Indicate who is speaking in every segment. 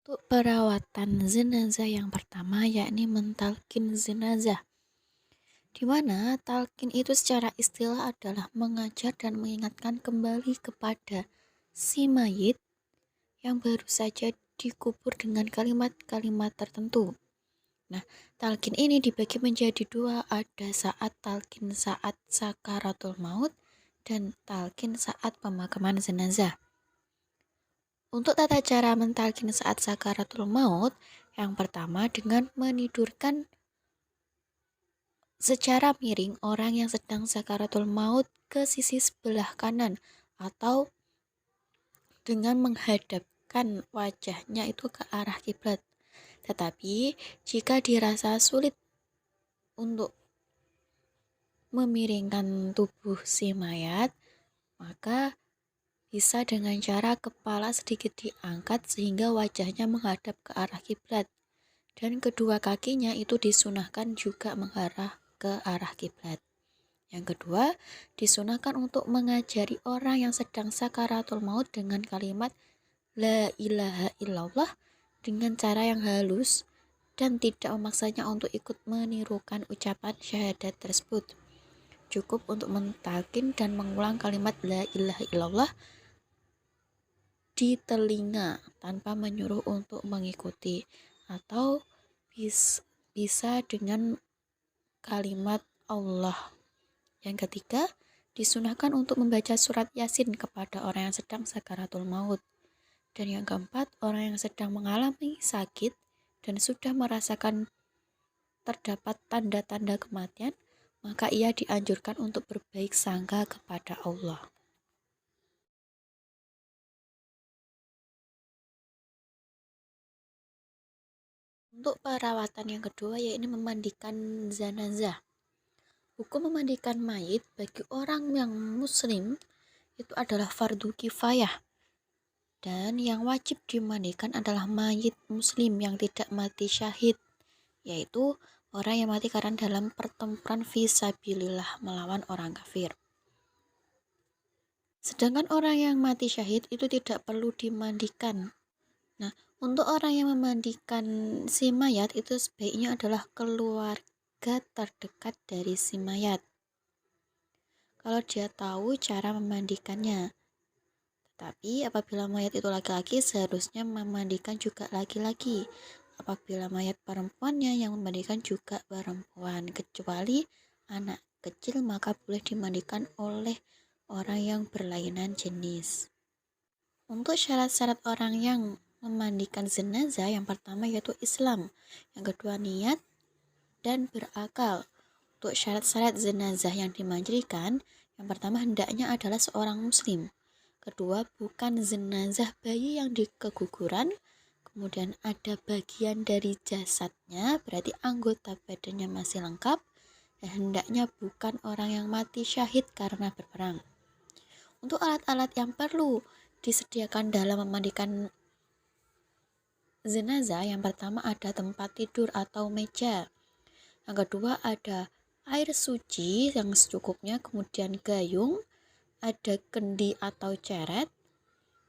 Speaker 1: Untuk perawatan jenazah yang pertama yakni mentalkin jenazah, di mana talkin itu secara istilah adalah mengajar dan mengingatkan kembali kepada si mayit yang baru saja dikubur dengan kalimat-kalimat tertentu. Nah, talkin ini dibagi menjadi dua, ada saat talkin saat sakaratul maut dan talkin saat pemakaman jenazah. Untuk tata cara mentalkin saat sakaratul maut, yang pertama dengan menidurkan secara miring orang yang sedang sakaratul maut ke sisi sebelah kanan atau dengan menghadapkan wajahnya itu ke arah kiblat. Tetapi jika dirasa sulit untuk memiringkan tubuh si mayat, maka bisa dengan cara kepala sedikit diangkat sehingga wajahnya menghadap ke arah kiblat, dan kedua kakinya itu disunahkan juga mengarah ke arah kiblat. Yang kedua, disunahkan untuk mengajari orang yang sedang sakaratul maut dengan kalimat La ilaha illallah dengan cara yang halus dan tidak memaksanya untuk ikut menirukan ucapan syahadat tersebut. Cukup untuk mentalkin dan mengulang kalimat La ilaha illallah di telinga tanpa menyuruh untuk mengikuti, atau bisa dengan kalimat Allah. Yang ketiga, disunahkan untuk membaca surat Yasin kepada orang yang sedang sakaratul maut. Dan yang keempat, orang yang sedang mengalami sakit dan sudah merasakan terdapat tanda-tanda kematian, maka ia dianjurkan untuk berbaik sangka kepada Allah. Untuk perawatan yang kedua yaitu memandikan jenazah. Hukum memandikan mayit bagi orang yang muslim itu adalah fardu kifayah, dan yang wajib dimandikan adalah mayit muslim yang tidak mati syahid, yaitu orang yang mati karena dalam pertempuran fisabilillah melawan orang kafir. Sedangkan orang yang mati syahid itu tidak perlu dimandikan. Nah, untuk orang yang memandikan si mayat itu sebaiknya adalah keluarga terdekat dari si mayat, kalau dia tahu cara memandikannya. Tetapi apabila mayat itu laki-laki, seharusnya memandikan juga laki-laki. Apabila mayat perempuannya, yang memandikan juga perempuan. Kecuali anak kecil, maka boleh dimandikan oleh orang yang berlainan jenis. Untuk syarat-syarat orang yang memandikan jenazah, yang pertama yaitu Islam, yang kedua niat dan berakal. Untuk syarat-syarat jenazah yang dimandikan, yang pertama hendaknya adalah seorang muslim. Kedua, bukan jenazah bayi yang dikeguguran. Kemudian ada bagian dari jasadnya, berarti anggota badannya masih lengkap. Dan hendaknya bukan orang yang mati syahid karena berperang. Untuk alat-alat yang perlu disediakan dalam memandikan jenazah, yang pertama ada tempat tidur atau meja. Yang kedua ada air suci yang secukupnya, kemudian gayung, ada kendi atau ceret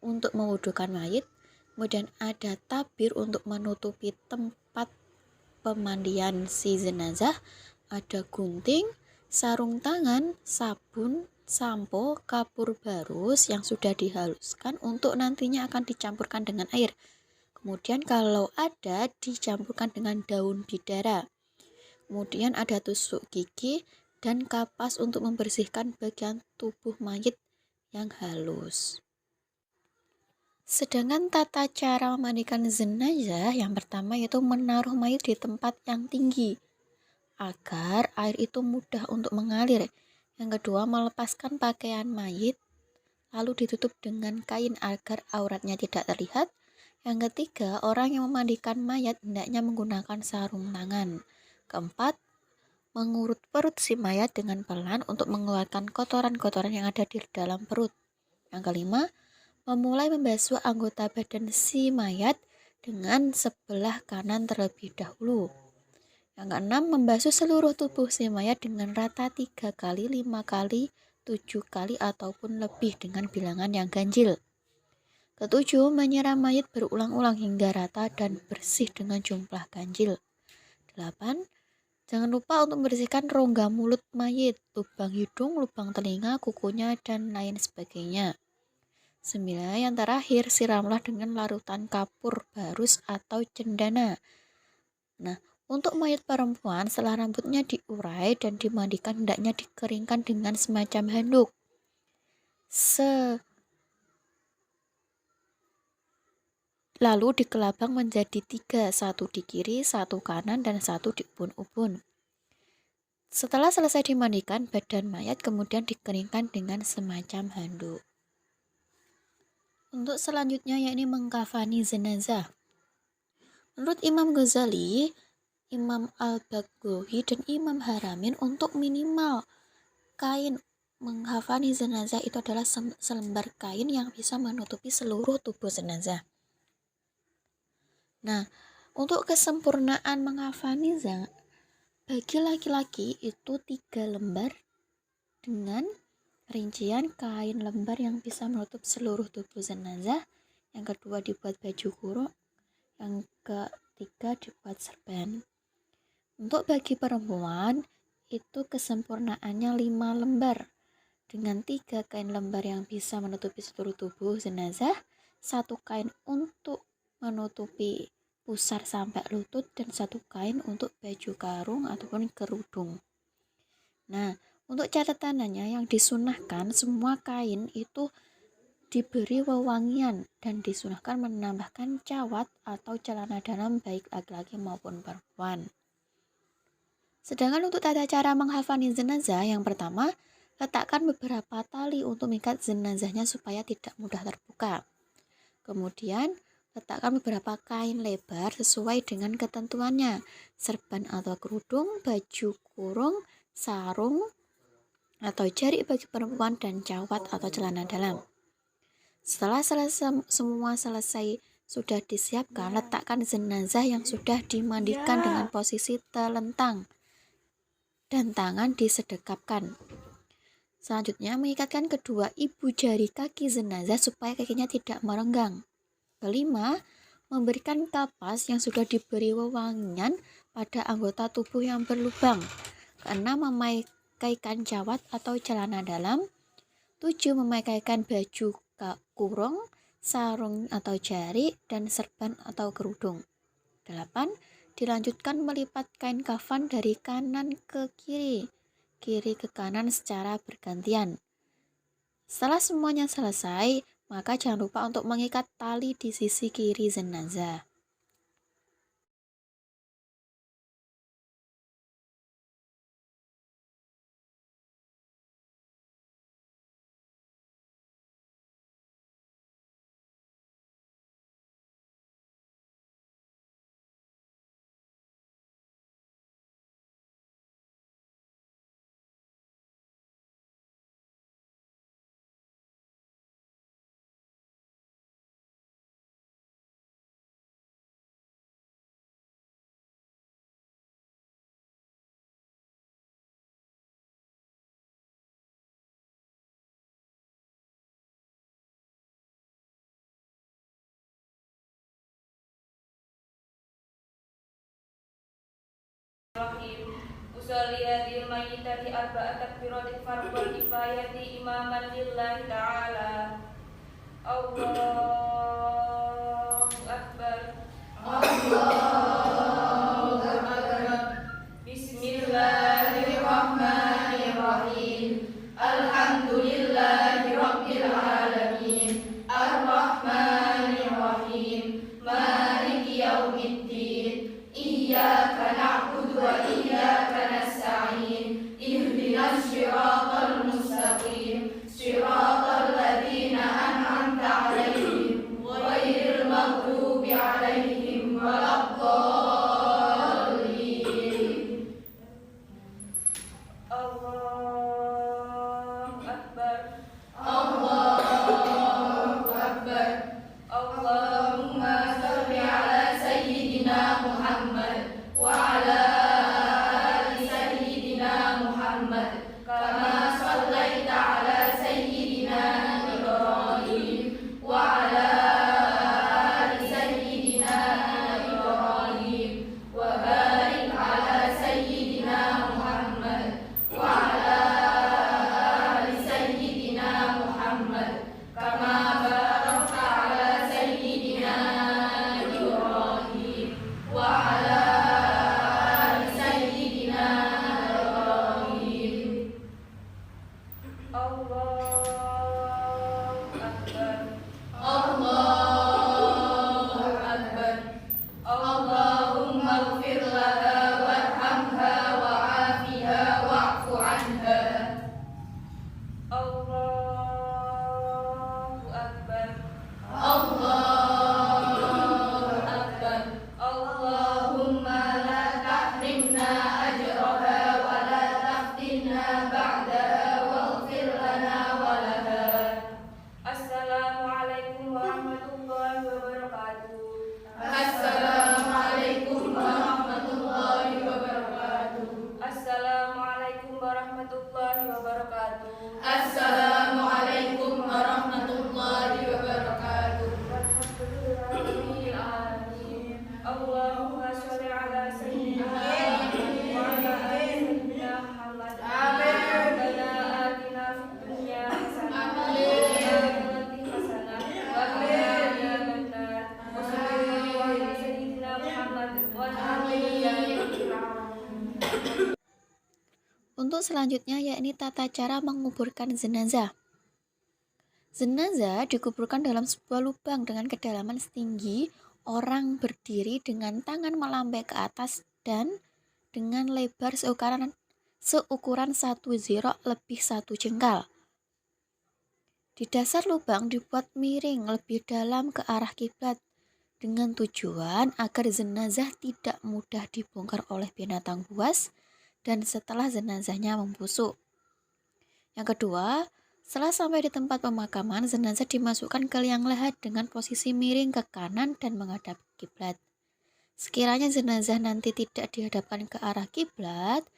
Speaker 1: untuk mewudukan mayit, kemudian ada tabir untuk menutupi tempat pemandian si jenazah, ada gunting, sarung tangan, sabun, sampo, kapur barus yang sudah dihaluskan untuk nantinya akan dicampurkan dengan air. Kemudian kalau ada dicampurkan dengan daun bidara. Kemudian ada tusuk gigi dan kapas untuk membersihkan bagian tubuh mayit yang halus. Sedangkan tata cara memandikan jenazah, yang pertama yaitu menaruh mayit di tempat yang tinggi agar air itu mudah untuk mengalir. Yang kedua, melepaskan pakaian mayit lalu ditutup dengan kain agar auratnya tidak terlihat. Yang ketiga, orang yang memandikan mayat hendaknya menggunakan sarung tangan. Keempat, mengurut perut si mayat dengan pelan untuk mengeluarkan kotoran-kotoran yang ada di dalam perut. Yang kelima, memulai membasuh anggota badan si mayat dengan sebelah kanan terlebih dahulu. Yang keenam, membasuh seluruh tubuh si mayat dengan rata 3 kali, 5 kali, 7 kali, ataupun lebih dengan bilangan yang ganjil. Ketujuh, menyiram mayat berulang-ulang hingga rata dan bersih dengan jumlah ganjil. 8. Jangan lupa untuk membersihkan rongga mulut mayat, lubang hidung, lubang telinga, kukunya, dan lain sebagainya. 9. Yang terakhir, siramlah dengan larutan kapur barus atau cendana. Nah, untuk mayat perempuan, setelah rambutnya diurai dan dimandikan, hendaknya dikeringkan dengan semacam handuk. Lalu dikelabang menjadi 3, 1 di kiri, 1 kanan, dan 1 di ubun-ubun. Setelah selesai dimandikan, badan mayat kemudian dikeringkan dengan semacam handuk. Untuk selanjutnya yakni mengkafani jenazah. Menurut Imam Ghazali, Imam Al-Baghawi, dan Imam Haramin, untuk minimal kain mengkafani jenazah itu adalah selembar kain yang bisa menutupi seluruh tubuh jenazah. Nah, untuk kesempurnaan mengkafani bagi laki-laki itu 3 lembar dengan rincian kain lembar yang bisa menutup seluruh tubuh jenazah. Yang kedua dibuat baju kurung, yang ketiga dibuat serban. Untuk bagi perempuan itu kesempurnaannya 5 lembar dengan 3 kain lembar yang bisa menutupi seluruh tubuh jenazah, 1 kain untuk menutupi pusar sampai lutut, dan 1 kain untuk baju karung ataupun kerudung. Nah, untuk catatannya yang disunahkan, semua kain itu diberi wewangian dan disunahkan menambahkan cawat atau celana dalam baik laki-laki maupun perempuan. Sedangkan untuk tata cara menghafani jenazah, yang pertama, letakkan beberapa tali untuk mengikat jenazahnya supaya tidak mudah terbuka. Kemudian, letakkan beberapa kain lebar sesuai dengan ketentuannya, serban atau kerudung, baju kurung, sarung atau jari bagi perempuan, dan cawat atau celana dalam. Setelah semua selesai sudah disiapkan, letakkan jenazah yang sudah dimandikan dengan posisi telentang dan tangan disedekapkan. Selanjutnya, mengikatkan kedua ibu jari kaki jenazah supaya kakinya tidak merenggang. Kelima, memberikan kapas yang sudah diberi wewangian pada anggota tubuh yang berlubang. Keenam, memakaikan cawat atau celana dalam. 7, memakaikan baju kurung, sarung atau jari, dan serban atau kerudung. 8, dilanjutkan melipat kain kafan dari kanan ke kiri, kiri ke kanan secara bergantian. Setelah semuanya selesai, maka jangan lupa untuk mengikat tali di sisi kiri jenazah.
Speaker 2: Usolli hadhil mayyitati arba'a takbiratin fardhu kifayati imaman lillahi ta'ala. Allahu akbar. Allahu akbar. Bismillahirrahmanirrahim. Alhamdulillahi rabbil alamin. Ar-Rahmanir-Rahim. Maliki yaumiddin. Iyyaka na'budu wa iyyaka nasta'in. Ihdinas siratal mustaqim. Siratal ladzina an'amta 'alaihim ghairil maghdubi 'alaihim waladdallin. Allahu akbar. Allahu akbar. Allahumma shalli ala sayyidina Muhammad wa ala ali sayyidina Muhammad kama shallaita ala sayyidina Ibrahim wa ala
Speaker 1: Untuk selanjutnya yakni tata cara menguburkan jenazah. Jenazah dikuburkan dalam sebuah lubang dengan kedalaman setinggi orang berdiri dengan tangan melambai ke atas dan dengan lebar seukuran 1 zirok lebih 1 jengkal. Di dasar lubang dibuat miring lebih dalam ke arah kiblat dengan tujuan agar jenazah tidak mudah dibongkar oleh binatang buas dan setelah jenazahnya membusuk. Yang kedua, setelah sampai di tempat pemakaman, jenazah dimasukkan ke liang lahat dengan posisi miring ke kanan dan menghadap kiblat. Sekiranya jenazah nanti tidak dihadapkan ke arah kiblat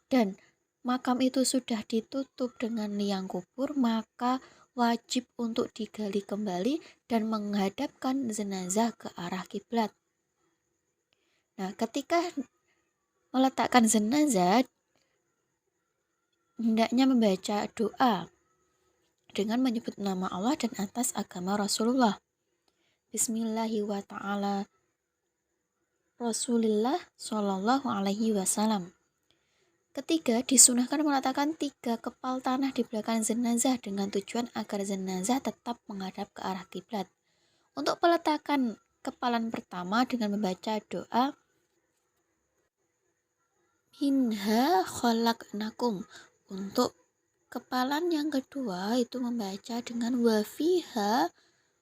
Speaker 1: dan makam itu sudah ditutup dengan liang kubur, maka wajib untuk digali kembali dan menghadapkan jenazah ke arah kiblat. Nah, ketika meletakkan jenazah, hendaknya membaca doa dengan menyebut nama Allah dan atas agama Rasulullah. Bismillahirrahmanirrahim. Rasulullah Shallallahu Alaihi Wasallam. Ketiga, disunahkan meletakkan 3 kepal tanah di belakang jenazah dengan tujuan agar jenazah tetap menghadap ke arah kiblat. Untuk peletakan kepalan pertama dengan membaca doa Minha khalaqnakum. Untuk kepalan yang kedua itu membaca dengan wafiha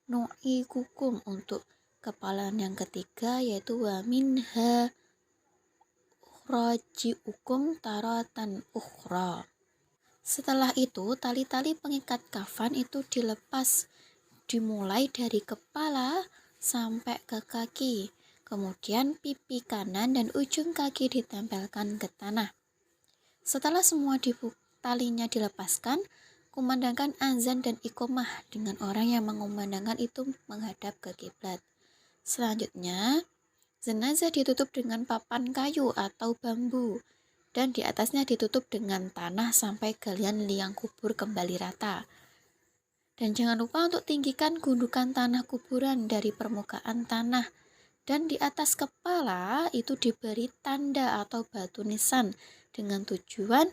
Speaker 1: nu'ikukum. Untuk kepalan yang ketiga yaitu wa minha raji'ukum taratan ukhra. Setelah itu, tali-tali pengikat kafan itu dilepas, dimulai dari kepala sampai ke kaki. Kemudian pipi kanan dan ujung kaki ditempelkan ke tanah. Setelah semua talinya dilepaskan, kumandangkan azan dan iqomah dengan orang yang mengumandangkan itu menghadap ke kiblat. Selanjutnya, jenazah ditutup dengan papan kayu atau bambu dan di atasnya ditutup dengan tanah sampai galian liang kubur kembali rata. Dan jangan lupa untuk tinggikan gundukan tanah kuburan dari permukaan tanah. Dan di atas kepala itu diberi tanda atau batu nisan dengan tujuan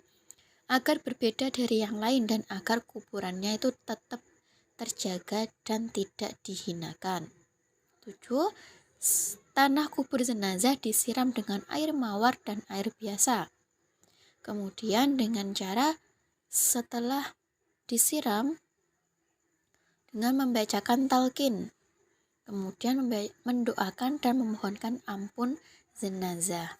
Speaker 1: agar berbeda dari yang lain dan agar kuburannya itu tetap terjaga dan tidak dihinakan. 7. Tanah kubur jenazah disiram dengan air mawar dan air biasa. Kemudian dengan cara setelah disiram dengan membacakan talqin, kemudian mendoakan dan memohonkan ampun jenazah.